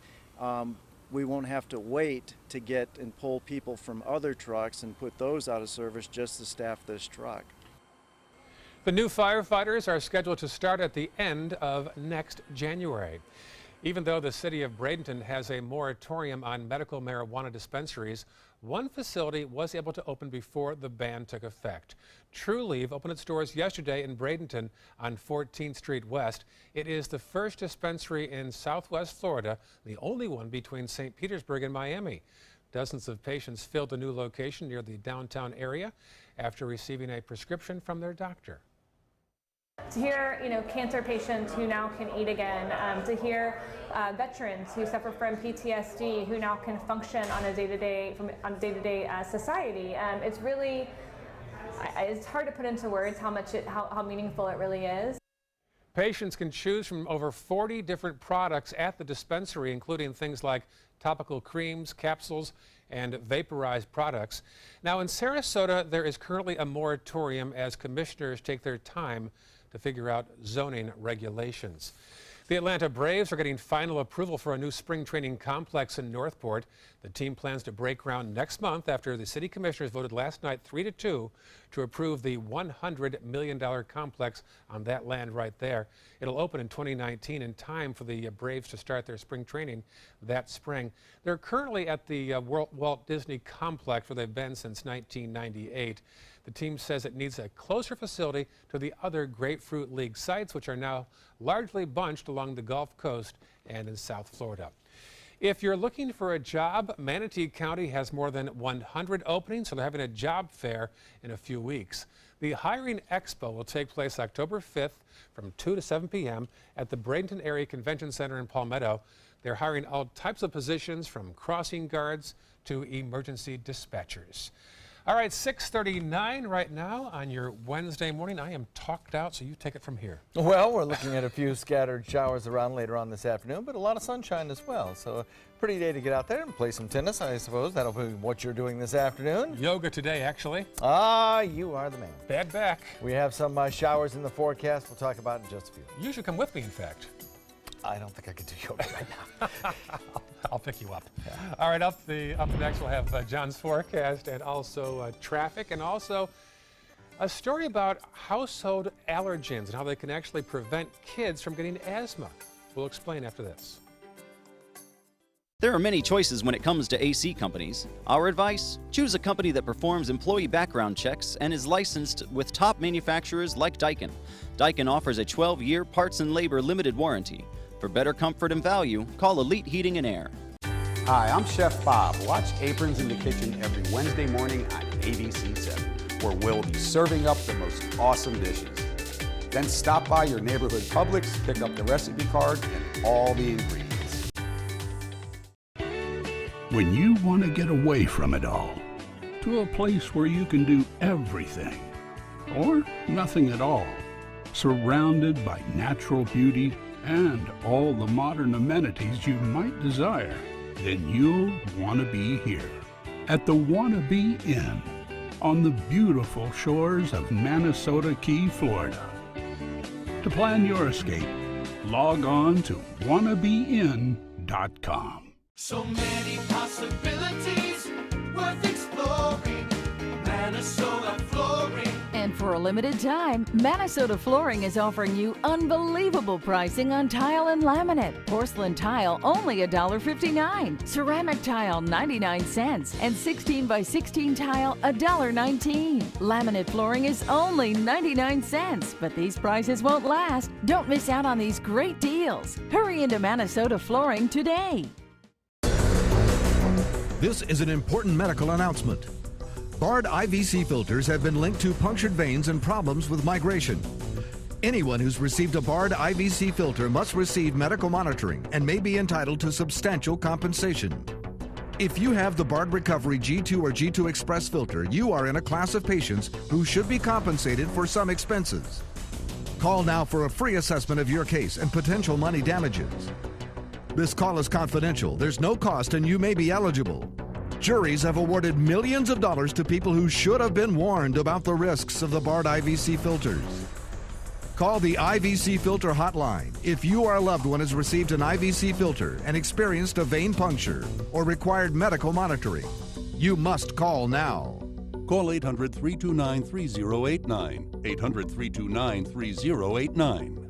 we won't have to wait to get and pull people from other trucks and put those out of service just to staff this truck. The new firefighters are scheduled to start at the end of next January. Even though the city of Bradenton has a moratorium on medical marijuana dispensaries, one facility was able to open before the ban took effect. True Leaf opened its doors yesterday in Bradenton on 14th Street West. It is the first dispensary in Southwest Florida, the only one between St. Petersburg and Miami. Dozens of patients filled the new location near the downtown area after receiving a prescription from their doctor. To hear, cancer patients who now can eat again, to hear veterans who suffer from PTSD who now can function on a day-to-day society, it's really, it's hard to put into words how meaningful it really is. Patients can choose from over 40 different products at the dispensary, including things like topical creams, capsules, and vaporized products. Now in Sarasota, there is currently a moratorium as commissioners take their time to figure out zoning regulations. The Atlanta Braves are getting final approval for a new spring training complex in Northport. The team plans to break ground next month after the city commissioners voted last night 3-2 to approve the $100 million complex on that land right there. It'll open in 2019 in time for the Braves to start their spring training that spring. They're currently at the Walt Disney complex where they've been since 1998. The team says it needs a closer facility to the other Grapefruit League sites, which are now largely bunched along the Gulf Coast and in South Florida. If you're looking for a job, Manatee County has more than 100 openings, so they're having a job fair in a few weeks. The Hiring Expo will take place October 5th from 2 to 7 p.m. at the Bradenton Area Convention Center in Palmetto. They're hiring all types of positions from crossing guards to emergency dispatchers. All right, 6:39 right now on your Wednesday morning. I am talked out, so you take it from here. Well, we're looking at a few scattered showers around later on this afternoon, but a lot of sunshine as well. So a pretty day to get out there and play some tennis, I suppose. That'll be what you're doing this afternoon. Yoga today, actually. Ah, you are the man. Bad back. We have some showers in the forecast we'll talk about in just a few. You should come with me, in fact. I don't think I can do yoga right now. I'll pick you up. Yeah. All right, up next we'll have John's forecast and also traffic, and also a story about household allergens and how they can actually prevent kids from getting asthma. We'll explain after this. There are many choices when it comes to AC companies. Our advice? Choose a company that performs employee background checks and is licensed with top manufacturers like Daikin. Daikin offers a 12-year parts and labor limited warranty. For better comfort and value, call Elite Heating and Air. Hi, I'm Chef Bob. Watch Aprons in the Kitchen every Wednesday morning on ABC 7, where we'll be serving up the most awesome dishes. Then stop by your neighborhood Publix, pick up the recipe card and all the ingredients. When you want to get away from it all, to a place where you can do everything, or nothing at all, surrounded by natural beauty and all the modern amenities you might desire, then you'll want to be here at the Wannabe Inn on the beautiful shores of Manasota Key, Florida. To plan your escape, log on to wannabeinn.com. So many possibilities worth exploring. Manasota Flooring. And for a limited time, Manasota Flooring is offering you unbelievable pricing on tile and laminate. Porcelain tile only $1.59. Ceramic tile 99 cents. And 16 by 16 tile $1.19. Laminate flooring is only 99 cents. But these prices won't last. Don't miss out on these great deals. Hurry into Manasota Flooring today. This is an important medical announcement. Bard IVC filters have been linked to punctured veins and problems with migration. Anyone who's received a Bard IVC filter must receive medical monitoring and may be entitled to substantial compensation. If you have the Bard Recovery G2 or G2 Express filter, you are in a class of patients who should be compensated for some expenses. Call now for a free assessment of your case and potential money damages. This call is confidential. There's no cost and you may be eligible. Juries have awarded millions of dollars to people who should have been warned about the risks of the Bard IVC filters. Call the IVC Filter Hotline if you or a loved one has received an IVC filter and experienced a vein puncture or required medical monitoring. You must call now. Call 800-329-3089, 800-329-3089.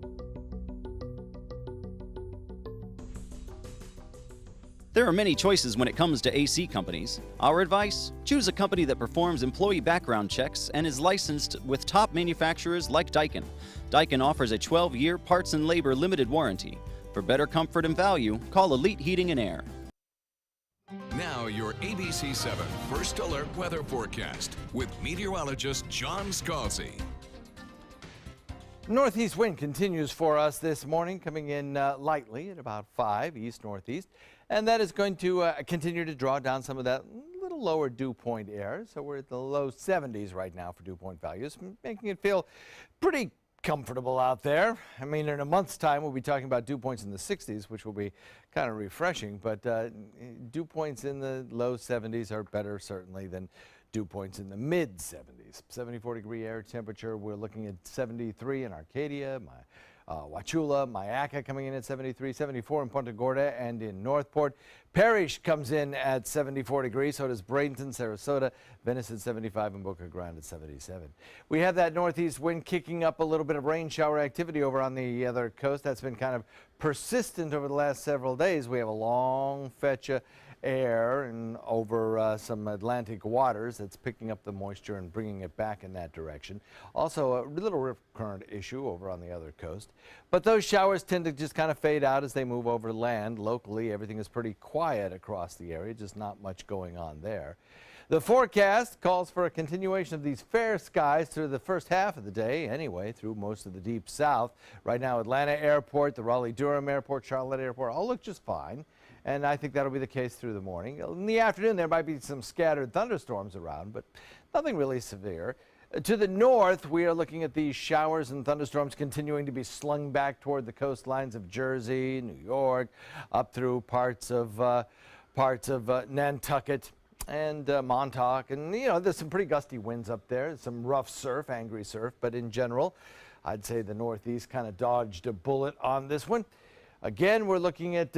There are many choices when it comes to AC companies. Our advice? Choose a company that performs employee background checks and is licensed with top manufacturers like Daikin. Daikin offers a 12-year parts and labor limited warranty. For better comfort and value, call Elite Heating and Air. Now your ABC 7 First Alert Weather Forecast with meteorologist John Scalzi. Northeast wind continues for us this morning, coming in lightly at about 5 east-northeast. And that is going to continue to draw down some of that little lower dew point air. So we're at the low 70s right now for dew point values, making it feel pretty comfortable out there. I mean, in a month's time, we'll be talking about dew points in the 60s, which will be kind of refreshing. But dew points in the low 70s are better, certainly, than dew points in the mid-70s. 74-degree air temperature. We're looking at 73 in Arcadia, Wauchula, Myakka coming in at 73, 74 in Punta Gorda and in Northport. Parrish comes in at 74 degrees, so does Bradenton, Sarasota, Venice at 75 and Boca Grande at 77. We have that northeast wind kicking up a little bit of rain shower activity over on the other coast. That's been kind of persistent over the last several days. We have a long fetch of air and over some Atlantic waters that's picking up the moisture and bringing it back in that direction. Also a little rip current issue over on the other coast. But those showers tend to just kind of fade out as they move over land. Locally, everything is pretty quiet across the area, just not much going on there. The forecast calls for a continuation of these fair skies through the first half of the day, anyway, through most of the deep south. Right now, Atlanta Airport, the Raleigh-Durham Airport, Charlotte Airport all look just fine, and I think that'll be the case through the morning. In the afternoon, there might be some scattered thunderstorms around, but nothing really severe. To the north, we are looking at these showers and thunderstorms continuing to be slung back toward the coastlines of Jersey, New York, up through parts of Nantucket and Montauk. And, you know, there's some pretty gusty winds up there, some rough surf, angry surf. But in general, I'd say the Northeast kind of dodged a bullet on this one. Again, we're looking at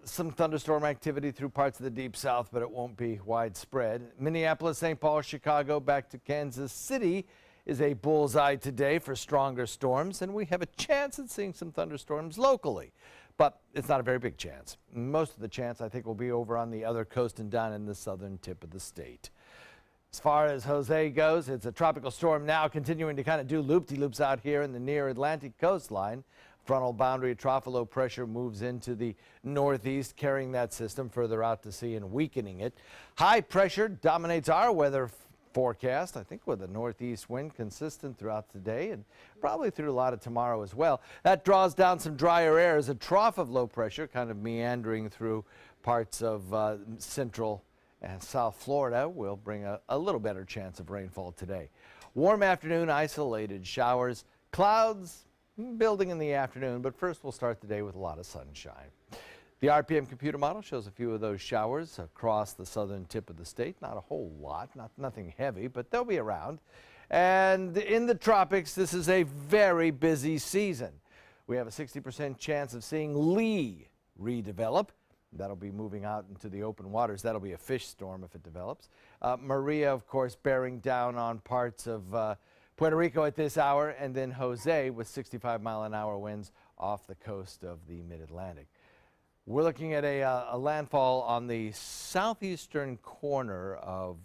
some thunderstorm activity through parts of the deep south, but it won't be widespread. Minneapolis, St. Paul, Chicago, back to Kansas City is a bullseye today for stronger storms, and we have a chance at seeing some thunderstorms locally. But it's not a very big chance. Most of the chance, I think, will be over on the other coast and down in the southern tip of the state. As far as Jose goes, it's a tropical storm now continuing to kind of do loop-de-loops out here in the near Atlantic coastline. Frontal boundary trough low pressure moves into the northeast, carrying that system further out to sea and weakening it. High pressure dominates our weather forecast, I think, with a northeast wind consistent throughout today and probably through a lot of tomorrow as well. That draws down some drier air as a trough of low pressure kind of meandering through parts of central and South Florida will bring a little better chance of rainfall today. Warm afternoon, isolated showers, clouds building in the afternoon, but first we'll start the day with a lot of sunshine. The RPM computer model shows a few of those showers across the southern tip of the state. Not a whole lot, nothing heavy, but they'll be around. And in the tropics, this is a very busy season. We have a 60% chance of seeing Lee redevelop. That'll be moving out into the open waters. That'll be a fish storm if it develops. Maria, of course, bearing down on parts of Puerto Rico at this hour, and then Jose with 65-mile-an-hour winds off the coast of the mid-Atlantic. We're looking at a landfall on the southeastern corner of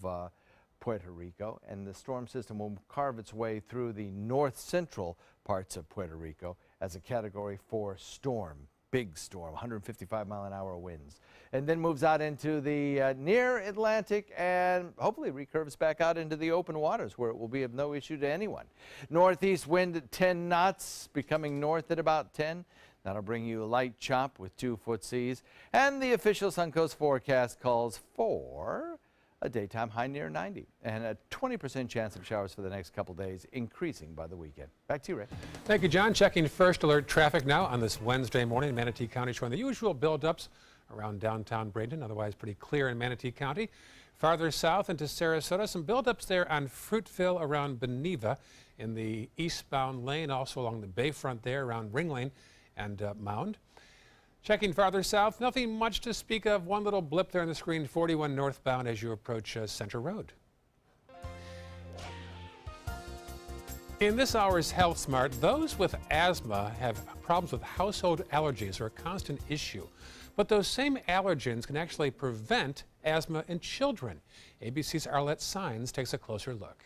Puerto Rico, and the storm system will carve its way through the north-central parts of Puerto Rico as a Category 4 storm. Big storm, 155-mile-an-hour winds, and then moves out into the near Atlantic and hopefully recurves back out into the open waters where it will be of no issue to anyone. Northeast wind at 10 knots, becoming north at about 10. That'll bring you a light chop with 2-foot seas, and the official Suncoast forecast calls for a daytime high near 90 and a 20% chance of showers for the next couple days, increasing by the weekend. Back to you, Ray. Thank you, John. Checking first alert traffic now on this Wednesday morning in Manatee County, showing the usual buildups around downtown Bradenton, otherwise pretty clear in Manatee County. Farther south into Sarasota, some buildups there on Fruitville around Beneva in the eastbound lane, also along the bayfront there around Ring Lane and Mound. Checking farther south, nothing much to speak of. One little blip there on the screen, 41 northbound as you approach Center Road. In this hour's Health Smart, those with asthma have problems with household allergies are a constant issue. But those same allergens can actually prevent asthma in children. ABC's Arlette Saenz takes a closer look.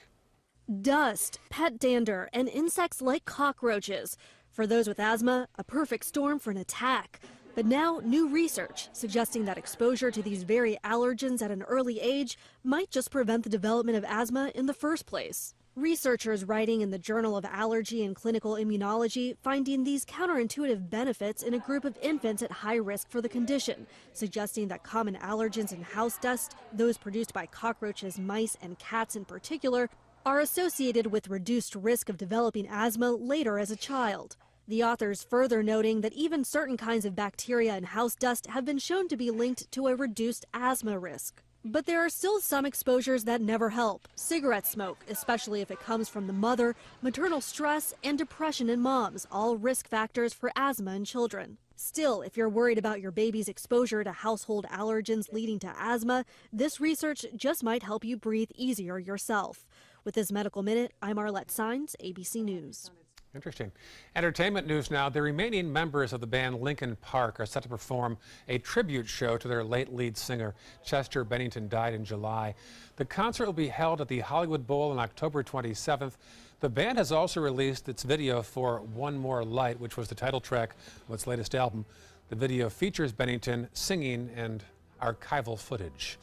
Dust, pet dander, and insects like cockroaches. For those with asthma, a perfect storm for an attack. But now, new research suggesting that exposure to these very allergens at an early age might just prevent the development of asthma in the first place. Researchers writing in the Journal of Allergy and Clinical Immunology finding these counterintuitive benefits in a group of infants at high risk for the condition, suggesting that common allergens in house dust, those produced by cockroaches, mice, and cats in particular, are associated with reduced risk of developing asthma later as a child. The authors further noting that even certain kinds of bacteria in house dust have been shown to be linked to a reduced asthma risk. But there are still some exposures that never help. Cigarette smoke, especially if it comes from the mother, maternal stress, and depression in moms, all risk factors for asthma in children. Still, if you're worried about your baby's exposure to household allergens leading to asthma, this research just might help you breathe easier yourself. With this Medical Minute, I'm Arlette Saenz, ABC News. Interesting. Entertainment news now. The remaining members of the band Linkin Park are set to perform a tribute show to their late lead singer. Chester Bennington died in July. The concert will be held at the Hollywood Bowl on October 27th. The band has also released its video for One More Light, which was the title track of its latest album. The video features Bennington singing and archival footage.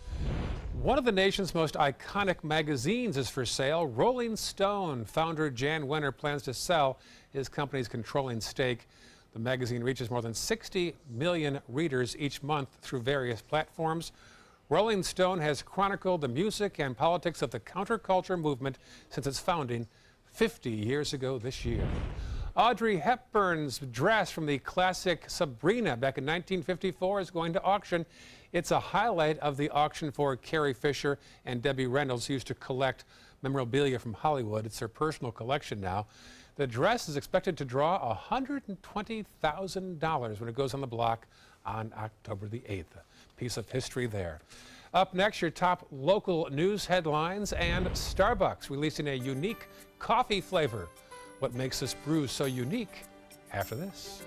One of the nation's most iconic magazines is for sale. Rolling Stone founder Jan Wenner plans to sell his company's controlling stake. The magazine reaches more than 60 million readers each month through various platforms. Rolling Stone has chronicled the music and politics of the counterculture movement since its founding 50 years ago this year. Audrey Hepburn's dress from the classic Sabrina back in 1954 is going to auction. It's a highlight of the auction for Carrie Fisher and Debbie Reynolds, who used to collect memorabilia from Hollywood. It's their personal collection now. The dress is expected to draw $120,000 when it goes on the block on October the 8th. A piece of history there. Up next, your top local news headlines, and Starbucks releasing a unique coffee flavor. What makes this brew so unique? After this.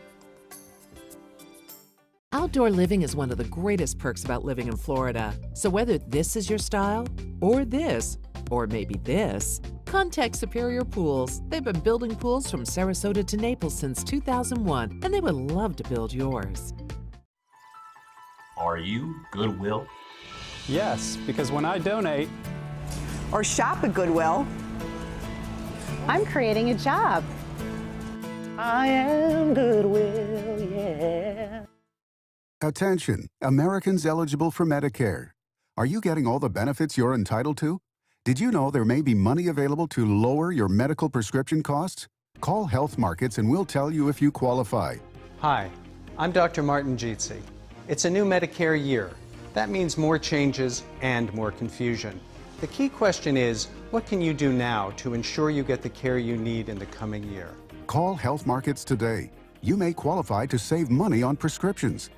Outdoor living is one of the greatest perks about living in Florida. So whether this is your style, or this, or maybe this, contact Superior Pools. They've been building pools from Sarasota to Naples since 2001, and they would love to build yours. Are you Goodwill? Yes, because when I donate or shop at Goodwill, I'm creating a job. I am Goodwill, yeah. Attention, Americans eligible for Medicare. Are you getting all the benefits you're entitled to? Did you know there may be money available to lower your medical prescription costs? Call Health Markets and we'll tell you if you qualify. Hi, I'm Dr. Martin Jeetsi. It's a new Medicare year. That means more changes and more confusion. The key question is, what can you do now to ensure you get the care you need in the coming year? Call Health Markets today. You may qualify to save money on prescriptions.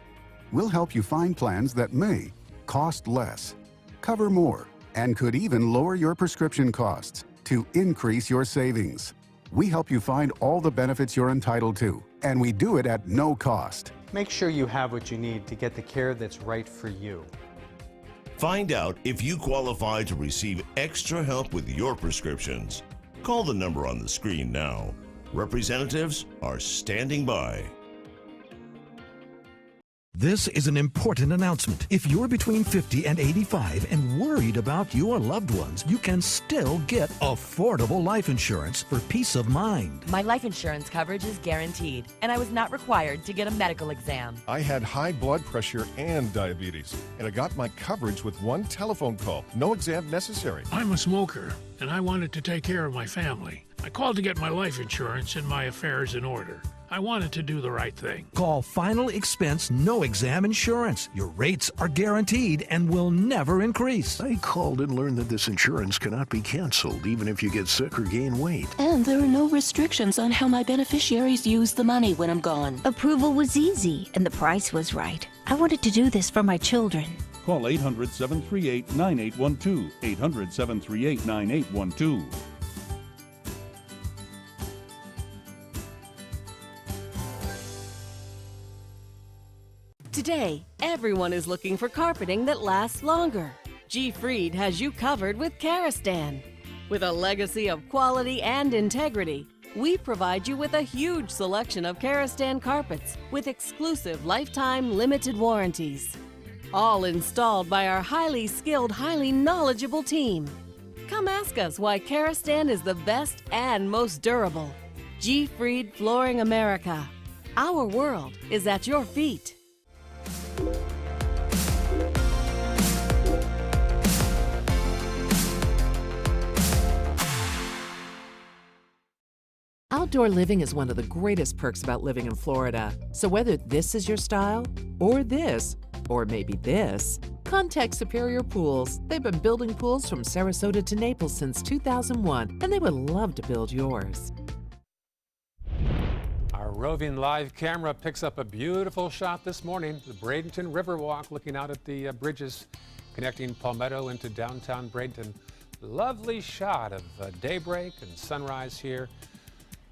We'll help you find plans that may cost less, cover more, and could even lower your prescription costs to increase your savings. We help you find all the benefits you're entitled to, and we do it at no cost. Make sure you have what you need to get the care that's right for you. Find out if you qualify to receive extra help with your prescriptions. Call the number on the screen now. Representatives are standing by. This is an important announcement. If you're between 50 and 85 and worried about your loved ones, you can still get affordable life insurance for peace of mind. My life insurance coverage is guaranteed, and I was not required to get a medical exam. I had high blood pressure and diabetes, and I got my coverage with one telephone call. No exam necessary. I'm a smoker, and I wanted to take care of my family. I called to get my life insurance and my affairs in order. I wanted to do the right thing. Call Final Expense No Exam Insurance. Your rates are guaranteed and will never increase. I called and learned that this insurance cannot be canceled even if you get sick or gain weight. And there are no restrictions on how my beneficiaries use the money when I'm gone. Approval was easy and the price was right. I wanted to do this for my children. Call 800-738-9812. 800-738-9812. Today, everyone is looking for carpeting that lasts longer. G. Fried has you covered with Karastan. With a legacy of quality and integrity, we provide you with a huge selection of Karastan carpets with exclusive lifetime limited warranties. All installed by our highly skilled, highly knowledgeable team. Come ask us why Karastan is the best and most durable. G. Fried Flooring America. Our world is at your feet. Outdoor living is one of the greatest perks about living in Florida. So whether this is your style, or this, or maybe this, contact Superior Pools. They've been building pools from Sarasota to Naples since 2001, and they would love to build yours. Our roving live camera picks up a beautiful shot this morning. The Bradenton Riverwalk, looking out at the bridges connecting Palmetto into downtown Bradenton. Lovely shot of daybreak and sunrise here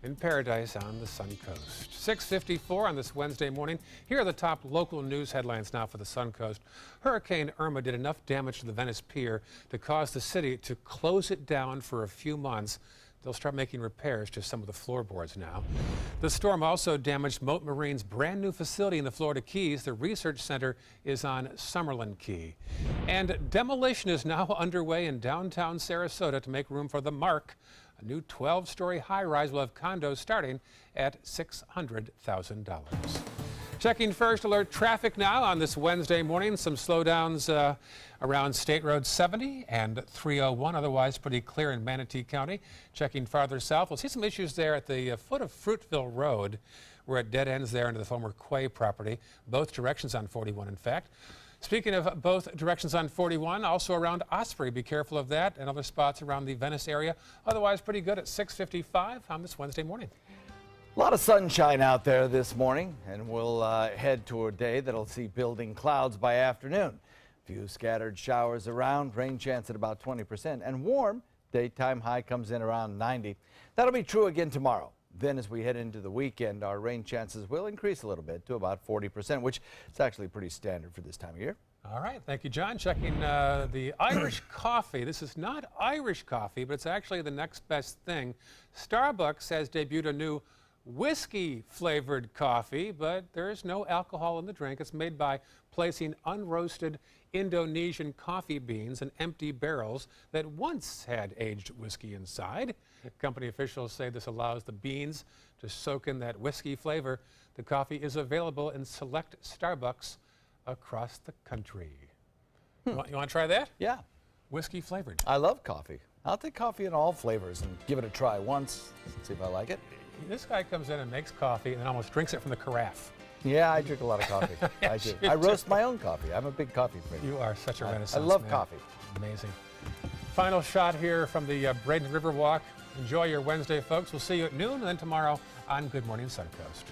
in paradise on the Suncoast. 6:54 on this Wednesday morning. Here are the top local news headlines now for the Suncoast. Hurricane Irma did enough damage to the Venice Pier to cause the city to close it down for a few months. They'll start making repairs to some of the floorboards now. The storm also damaged Mote Marine's brand new facility in the Florida Keys. The research center is on Summerlin Key. And demolition is now underway in downtown Sarasota to make room for the Mark. A new 12-story high-rise will have condos starting at $600,000. Checking first alert traffic now on this Wednesday morning. Some slowdowns around State Road 70 and 301. Otherwise pretty clear in Manatee County. Checking farther south, we'll see some issues there at the foot of Fruitville Road. We're at dead ends there into the former Quay property. Both directions on 41, in fact. Speaking of both directions on 41, also around Osprey, be careful of that, and other spots around the Venice area. Otherwise pretty good at 6:55 on this Wednesday morning. A lot of sunshine out there this morning, and we'll head to a day that'll see building clouds by afternoon. Few scattered showers around, rain chance at about 20%, and warm. Daytime high comes in around 90. That'll be true again tomorrow. Then as we head into the weekend, our rain chances will increase a little bit to about 40%, which is actually pretty standard for this time of year. All right, thank you, John. Checking the Irish coffee. This is not Irish coffee, but it's actually the next best thing. Starbucks has debuted a new whiskey-flavored coffee, but there's no alcohol in the drink. It's made by placing unroasted Indonesian coffee beans in empty barrels that once had aged whiskey inside. Company officials say this allows the beans to soak in that whiskey flavor. The coffee is available in select Starbucks across the country. You want to try that? Yeah. Whiskey flavored. I love coffee. I'll take coffee in all flavors and give it a try once, see if I like it. This guy comes in and makes coffee and then almost drinks it from the carafe. Yeah, I drink a lot of coffee. I do. I roast my own coffee. I'm a big coffee freak. You are such a renaissance I love man. coffee. Amazing. Final shot here from the Braden River Walk. Enjoy your Wednesday, folks. We'll see you at noon and then tomorrow on Good Morning Suncoast.